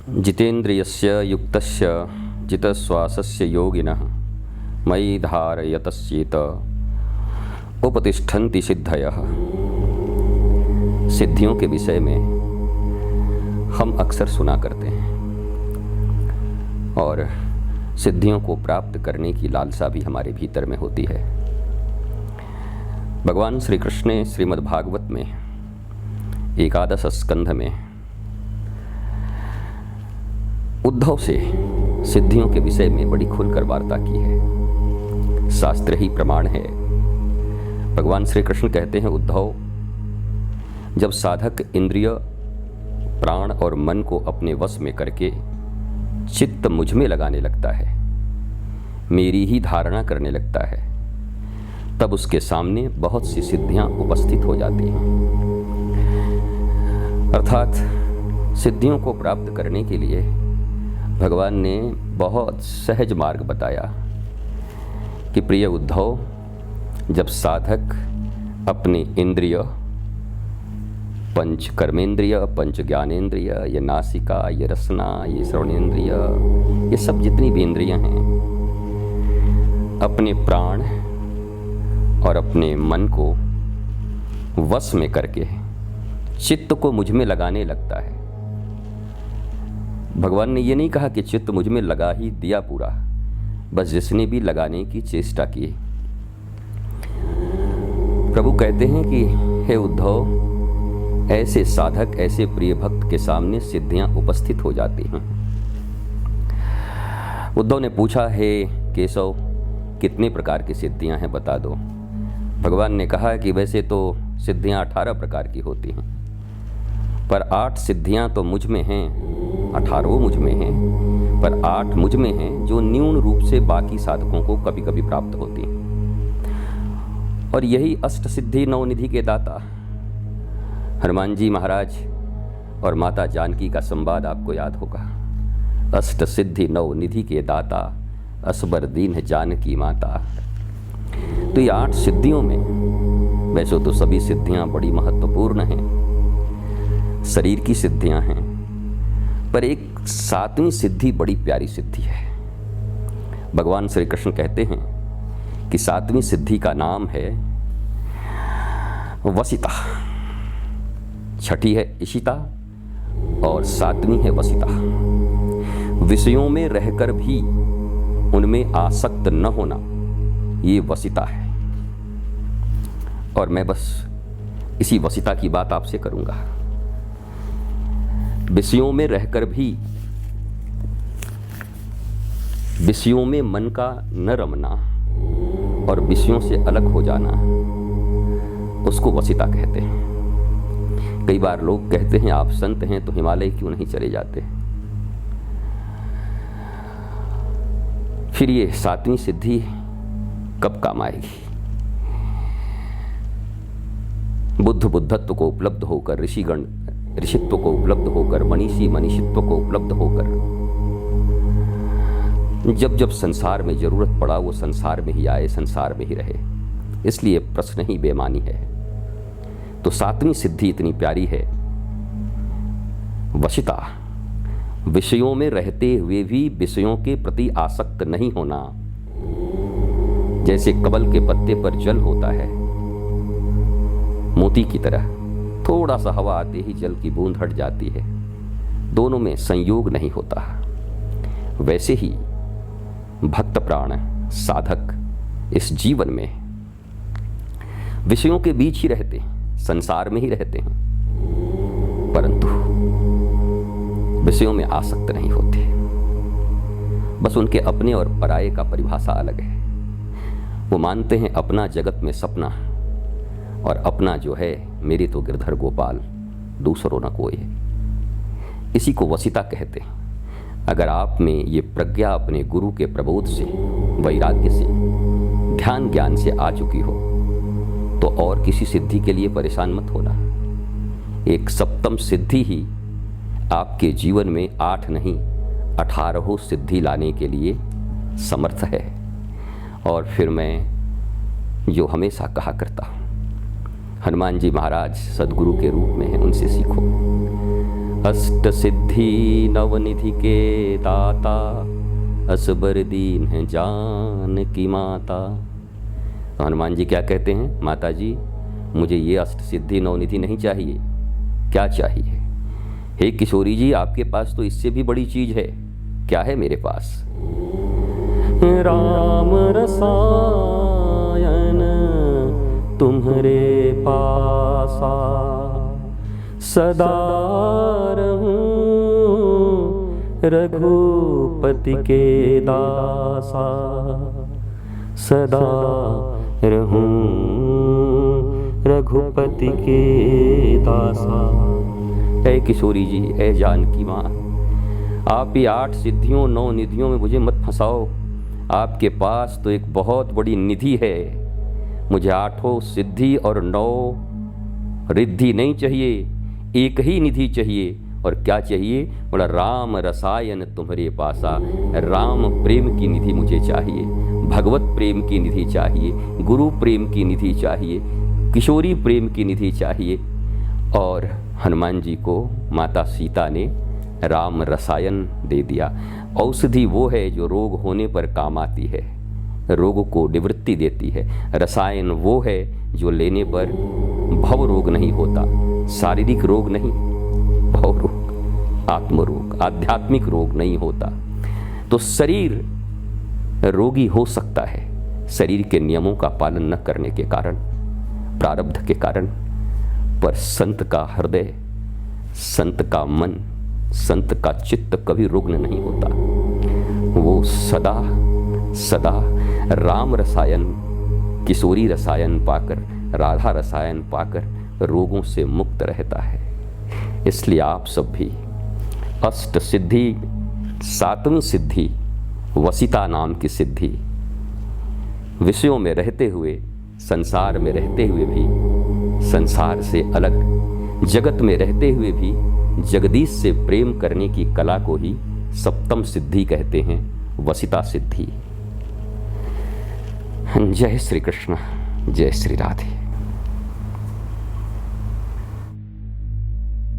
जितेन्द्रियस्य युक्तस्य जितश्वासस्य योगिनः मयि धारयतस्येत उपतिष्ठन्ति सिद्धयः। सिद्धियों के विषय में हम अक्सर सुना करते हैं और सिद्धियों को प्राप्त करने की लालसा भी हमारे भीतर में होती है। भगवान श्री कृष्ण ने श्रीमद् भागवत में एकादश स्कंध में उद्धव से सिद्धियों के विषय में बड़ी खुलकर वार्ता की है। शास्त्र ही प्रमाण है। भगवान श्री कृष्ण कहते हैं, उद्धव, जब साधक इंद्रिय, प्राण और मन को अपने वश में करके चित्त मुझ में लगाने लगता है, मेरी ही धारणा करने लगता है, तब उसके सामने बहुत सी सिद्धियां उपस्थित हो जाती हैं। अर्थात सिद्धियों को प्राप्त करने के लिए भगवान ने बहुत सहज मार्ग बताया कि प्रिय उद्धव, जब साधक अपने इंद्रिय, पंच कर्मेंद्रिय, पंच ज्ञानेंद्रिय, ये नासिका, ये रसना, ये श्रवणेंद्रिय, ये सब जितनी भी इंद्रियां हैं, अपने प्राण और अपने मन को वश में करके चित्त को मुझ में लगाने लगता है। भगवान ने ये नहीं कहा कि चित्त मुझ में लगा ही दिया पूरा, बस जिसने भी लगाने की चेष्टा की। प्रभु कहते हैं कि हे उद्धव, ऐसे साधक, ऐसे प्रिय भक्त के सामने सिद्धियां उपस्थित हो जाती हैं। उद्धव ने पूछा, हे केशव, कितने प्रकार की सिद्धियां हैं, बता दो। भगवान ने कहा कि वैसे तो सिद्धियां 18 प्रकार की होती हैं, पर 8 सिद्धियां तो मुझ में हैं, 18 मुझ में हैं, पर 8 मुझ में हैं जो न्यून रूप से बाकी साधकों को कभी कभी प्राप्त होती हैं। और यही अष्ट सिद्धि नवनिधि के दाता हनुमान जी महाराज और माता जानकी का संवाद आपको याद होगा। अष्ट सिद्धि नवनिधि के दाता, असबर दीन जानकी माता। तो ये 8 सिद्धियों में वैसे तो सभी सिद्धियां बड़ी महत्वपूर्ण हैं, शरीर की सिद्धियां हैं, पर एक 7वीं सिद्धि बड़ी प्यारी सिद्धि है। भगवान श्री कृष्ण कहते हैं कि 7वीं सिद्धि का नाम है वसिता, 6ठी है इशिता और 7वीं है वसिता। विषयों में रहकर भी उनमें आसक्त न होना, ये वसिता है। और मैं बस इसी वसिता की बात आपसे करूंगा। विषयों में रहकर भी विषयों में मन का न रमना और विषयों से अलग हो जाना, उसको वसिता कहते हैं। कई बार लोग कहते हैं, आप संत हैं तो हिमालय क्यों नहीं चले जाते। फिर ये 7वीं सिद्धि कब काम आएगी। बुद्ध बुद्धत्व को उपलब्ध होकर, ऋषिगण ऋषित्व को उपलब्ध होकर, मनीषी मनीषित्व को उपलब्ध होकर, जब जब संसार में जरूरत पड़ा वो संसार में ही आए, संसार में ही रहे। इसलिए प्रश्न ही बेमानी है। तो 7वीं सिद्धि इतनी प्यारी है, वशिता, विषयों में रहते हुए भी विषयों के प्रति आसक्त नहीं होना। जैसे कमल के पत्ते पर जल होता है, मोती की तरह थोड़ा सा हवा आते ही जल की बूंद हट जाती है, दोनों में संयोग नहीं होता। वैसे ही भक्त प्राण, साधक इस जीवन में विषयों के बीच ही रहते हैं, संसार में ही रहते हैं, परंतु विषयों में आसक्त नहीं होते। बस उनके अपने और पराये का परिभाषा अलग है। वो मानते हैं अपना जगत में सपना, और अपना जो है मेरे तो गिरधर गोपाल, दूसरों न कोई। इसी को वसिता कहते हैं। अगर आप में ये प्रज्ञा अपने गुरु के प्रबोध से, वैराग्य से, ध्यान ज्ञान से आ चुकी हो, तो और किसी सिद्धि के लिए परेशान मत होना। एक 7वीं सिद्धि ही आपके जीवन में 8 नहीं 18 सिद्धि लाने के लिए समर्थ है। और फिर मैं जो हमेशा कहा करता हूँ, हनुमान जी महाराज सदगुरु के रूप में हैं, उनसे सीखो। अष्ट सिद्धि नवनिधि के दाता, असबर दीन है जान की माता। हनुमान जी क्या कहते हैं, माता जी मुझे ये अष्ट सिद्धि नवनिधि नहीं चाहिए, क्या चाहिए? हे किशोरी जी, आपके पास तो इससे भी बड़ी चीज है। क्या है मेरे पास? राम रसायन तुम्हारे पासा, सदा रहूं रघुपति के दासा, सदा रहूं रघुपति के दासा। ऐ किशोरी जी, ऐ जानकी माँ, आप ये 8 सिद्धियों 9 निधियों में मुझे मत फंसाओ। आपके पास तो एक बहुत बड़ी निधि है। मुझे 8 सिद्धि और 9 रिद्धि नहीं चाहिए, एक ही निधि चाहिए। और क्या चाहिए? बोला राम रसायन तुम्हारे पासा। राम प्रेम की निधि मुझे चाहिए, भगवत प्रेम की निधि चाहिए, गुरु प्रेम की निधि चाहिए, किशोरी प्रेम की निधि चाहिए। और हनुमान जी को माता सीता ने राम रसायन दे दिया। औषधि वो है जो रोग होने पर काम आती है, रोग को निवृत्ति देती है। रसायन वो है जो लेने पर भव रोग नहीं होता, शारीरिक रोग नहीं, भव रोग, आत्म रोग, आध्यात्मिक रोग नहीं होता। तो शरीर रोगी हो सकता है शरीर के नियमों का पालन न करने के कारण, प्रारब्ध के कारण, पर संत का हृदय, संत का मन, संत का चित्त कभी रुग्ण नहीं होता। वो सदा सदा राम रसायन, किशोरी रसायन पाकर, राधा रसायन पाकर रोगों से मुक्त रहता है। इसलिए आप सब भी अष्ट सिद्धि, 7वीं सिद्धि वसिता नाम की सिद्धि, विषयों में रहते हुए, संसार में रहते हुए भी, संसार से अलग जगत में रहते हुए भी जगदीश से प्रेम करने की कला को ही 7वीं सिद्धि कहते हैं, वसिता सिद्धि। जय श्री कृष्ण, जय श्री राधे।